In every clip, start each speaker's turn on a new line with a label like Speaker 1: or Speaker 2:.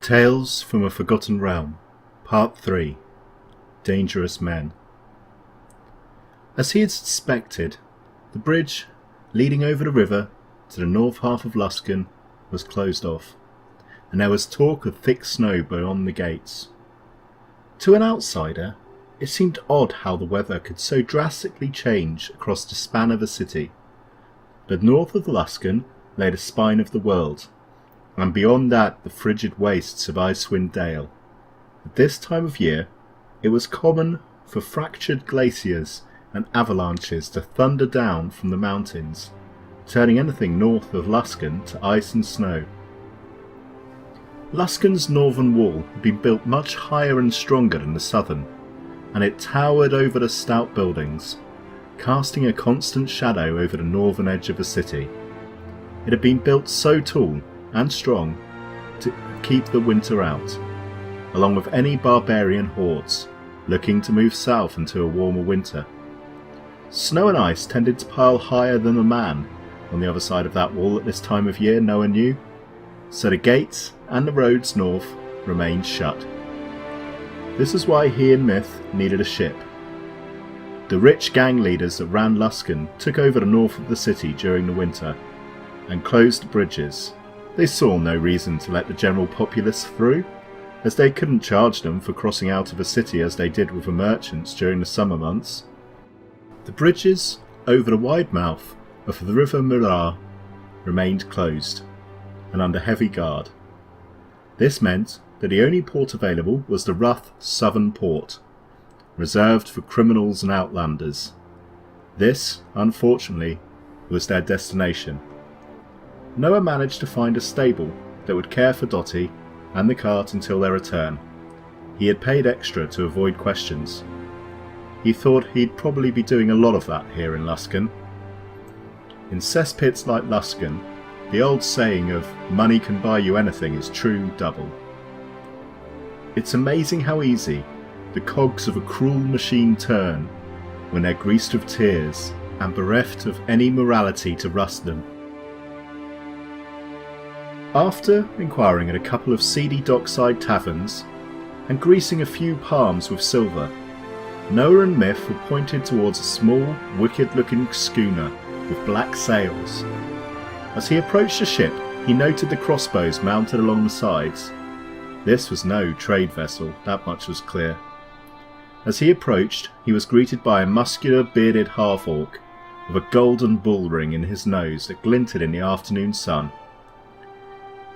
Speaker 1: Tales from a Forgotten Realm, Part 3, Dangerous Men. As he had suspected, the bridge leading over the river to the north half of Luskan was closed off, and there was talk of thick snow beyond the gates. To an outsider, it seemed odd how the weather could so drastically change across the span of a city, but north of Luskan lay the spine of the world, and beyond that the frigid wastes of Icewind Dale. At this time of year, it was common for fractured glaciers and avalanches to thunder down from the mountains, turning anything north of Luskan to ice and snow. Luskan's northern wall had been built much higher and stronger than the southern, and it towered over the stout buildings, casting a constant shadow over the northern edge of the city. It had been built so tall and strong to keep the winter out, along with any barbarian hordes looking to move south into a warmer winter. Snow and ice tended to pile higher than a man on the other side of that wall at this time of year, Noah knew, so the gates and the roads north remained shut. This is why he and Myth needed a ship. The rich gang leaders that ran Luskan took over the north of the city during the winter and closed the bridges. They saw no reason to let the general populace through, as they couldn't charge them for crossing out of a city as they did with the merchants during the summer months. The bridges over the wide mouth of the River Murar remained closed and under heavy guard. This meant that the only port available was the rough southern port, reserved for criminals and outlanders. This, unfortunately, was their destination. Noah managed to find a stable that would care for Dottie and the cart until their return. He had paid extra to avoid questions. He thought he'd probably be doing a lot of that here in Luskan. In cesspits like Luskan, the old saying of money can buy you anything is true double. It's amazing how easy the cogs of a cruel machine turn when they're greased with tears and bereft of any morality to rust them. After inquiring at a couple of seedy dockside taverns and greasing a few palms with silver, Noah and Myth were pointed towards a small, wicked-looking schooner with black sails. As he approached the ship, he noted the crossbows mounted along the sides. This was no trade vessel, that much was clear. As he approached, he was greeted by a muscular, bearded half-orc with a golden bull ring in his nose that glinted in the afternoon sun.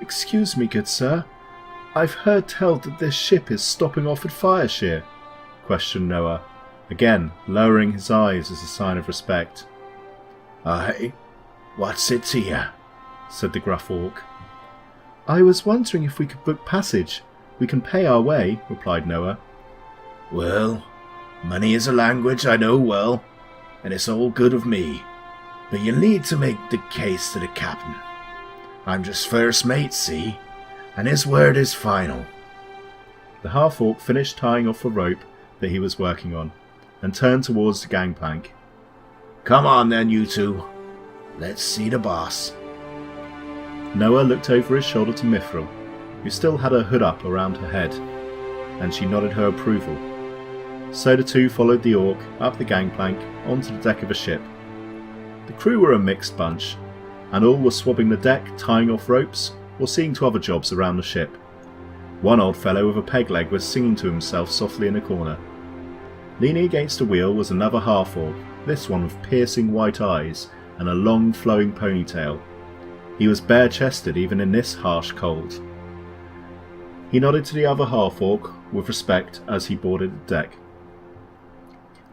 Speaker 1: "Excuse me, good sir. I've heard tell that this ship is stopping off at Fireshire," questioned Noah, again lowering his eyes as a sign of respect.
Speaker 2: "Aye, what's it to you?"
Speaker 1: said the gruff orc. "I was wondering if we could book passage. We can pay our way," replied Noah.
Speaker 2: "Well, money is a language I know well, and it's all good of me, but you'll need to make the case to the captain. I'm just first mate, see, and his word is final."
Speaker 1: The half-orc finished tying off a rope that he was working on, and turned towards the gangplank.
Speaker 2: "Come on then, you two. Let's see the boss."
Speaker 1: Noah looked over his shoulder to Mithril, who still had her hood up around her head, and she nodded her approval. So the two followed the orc up the gangplank onto the deck of a ship. The crew were a mixed bunch, and all were swabbing the deck, tying off ropes, or seeing to other jobs around the ship. One old fellow with a peg leg was singing to himself softly in a corner. Leaning against a wheel was another half-orc, this one with piercing white eyes and a long flowing ponytail. He was bare-chested even in this harsh cold. He nodded to the other half-orc with respect as he boarded the deck.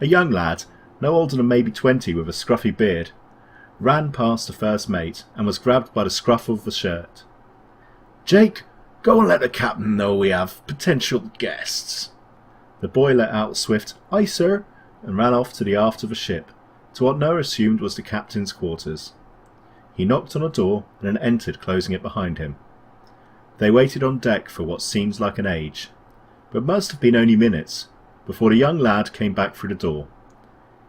Speaker 1: A young lad, no older than maybe 20 with a scruffy beard, ran past the first mate and was grabbed by the scruff of the shirt.
Speaker 2: "Jake, go and let the captain know we have potential guests."
Speaker 1: The boy let out a swift "Aye, sir," and ran off to the aft of the ship, to what Noah assumed was the captain's quarters. He knocked on a door and then entered, closing it behind him. They waited on deck for what seemed like an age, but must have been only minutes, before the young lad came back through the door.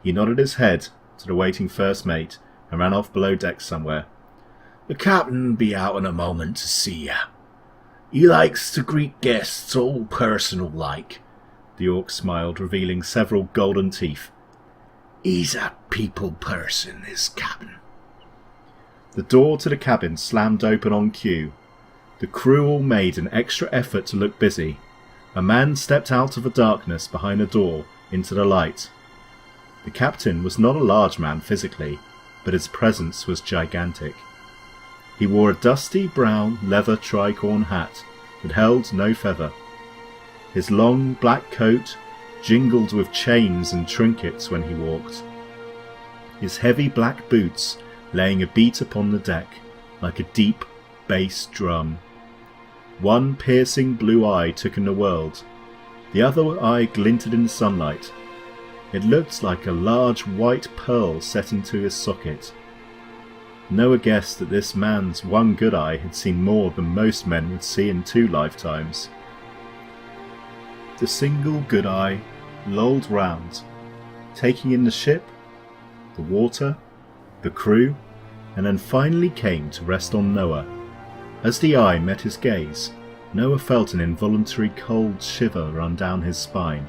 Speaker 1: He nodded his head to the waiting first mate and ran off below deck somewhere.
Speaker 2: "The captain be out in a moment to see ya. He likes to greet guests all personal-like.
Speaker 1: The orc smiled, revealing several golden teeth.
Speaker 2: He's a people person, is Captain.
Speaker 1: The door to the cabin slammed open on cue. The crew all made an extra effort to look busy. A man stepped out of the darkness behind the door into the light. The captain was not a large man physically, but his presence was gigantic. He wore a dusty brown leather tricorn hat that held no feather. His long black coat jingled with chains and trinkets when he walked. His heavy black boots laying a beat upon the deck like a deep bass drum. One piercing blue eye took in the world. The other eye glinted in the sunlight. It looked like a large white pearl set into his socket. Noah guessed that this man's one good eye had seen more than most men would see in 2 lifetimes. The single good eye lolled round, taking in the ship, the water, the crew, and then finally came to rest on Noah. As the eye met his gaze, Noah felt an involuntary cold shiver run down his spine.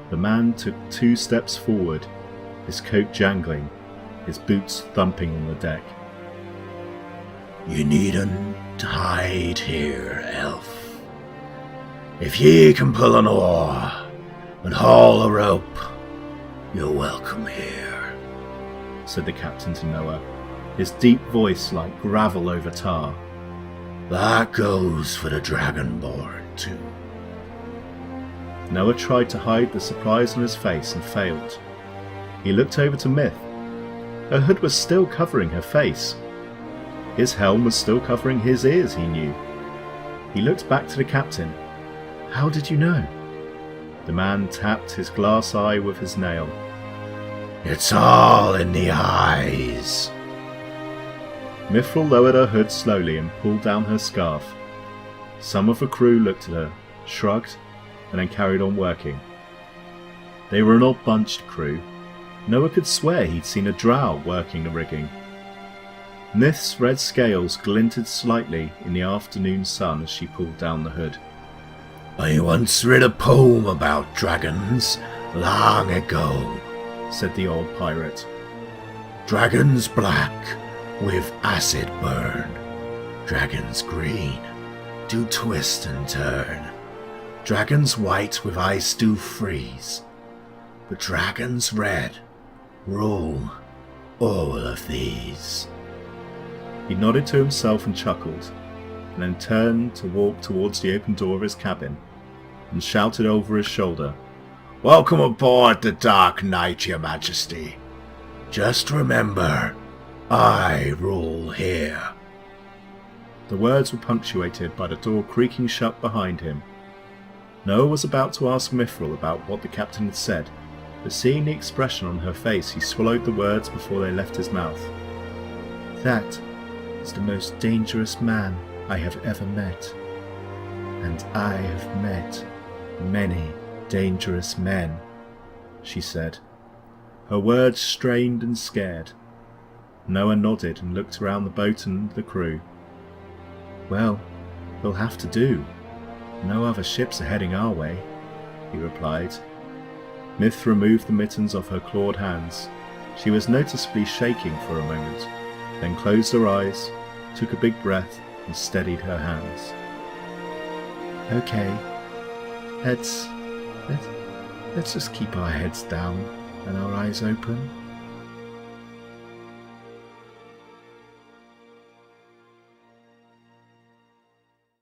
Speaker 1: The man took 2 steps forward, his coat jangling, his boots thumping on the deck.
Speaker 2: You needn't hide here, elf. If ye can pull an oar and haul a rope, you're welcome here,
Speaker 1: said the captain to Noah, his deep voice like gravel over tar.
Speaker 2: That goes for the dragonborn too.
Speaker 1: Noah tried to hide the surprise on his face and failed. He looked over to Myth. Her hood was still covering her face. His helm was still covering his ears, he knew. He looked back to the captain. How did you know? The man tapped his glass eye with his nail.
Speaker 2: It's all in the eyes.
Speaker 1: Mithril lowered her hood slowly and pulled down her scarf. Some of the crew looked at her, shrugged, and then carried on working. They were an odd-bunched crew. Noah could swear he'd seen a drow working the rigging. Myth's red scales glinted slightly in the afternoon sun as she pulled down the hood.
Speaker 2: I once read a poem about dragons long ago, said the old pirate. Dragons black with acid burn, dragons green do twist and turn, dragons white with ice do freeze, but dragons red rule all of these.
Speaker 1: He nodded to himself and chuckled, and then turned to walk towards the open door of his cabin, and shouted over his shoulder,
Speaker 2: Welcome aboard the Dark Knight, your majesty. Just remember, I rule here.
Speaker 1: The words were punctuated by the door creaking shut behind him. Noah was about to ask Mithril about what the captain had said, but seeing the expression on her face, he swallowed the words before they left his mouth. That is the most dangerous man I have ever met, and I have met many dangerous men, she said. Her words strained and scared. Noah nodded and looked around the boat and the crew. Well, we'll have to do. No other ships are heading our way, he replied. Myth removed the mittens off her clawed hands. She was noticeably shaking for a moment, then closed her eyes, took a big breath, and steadied her hands. Okay, let's just keep our heads down and our eyes open.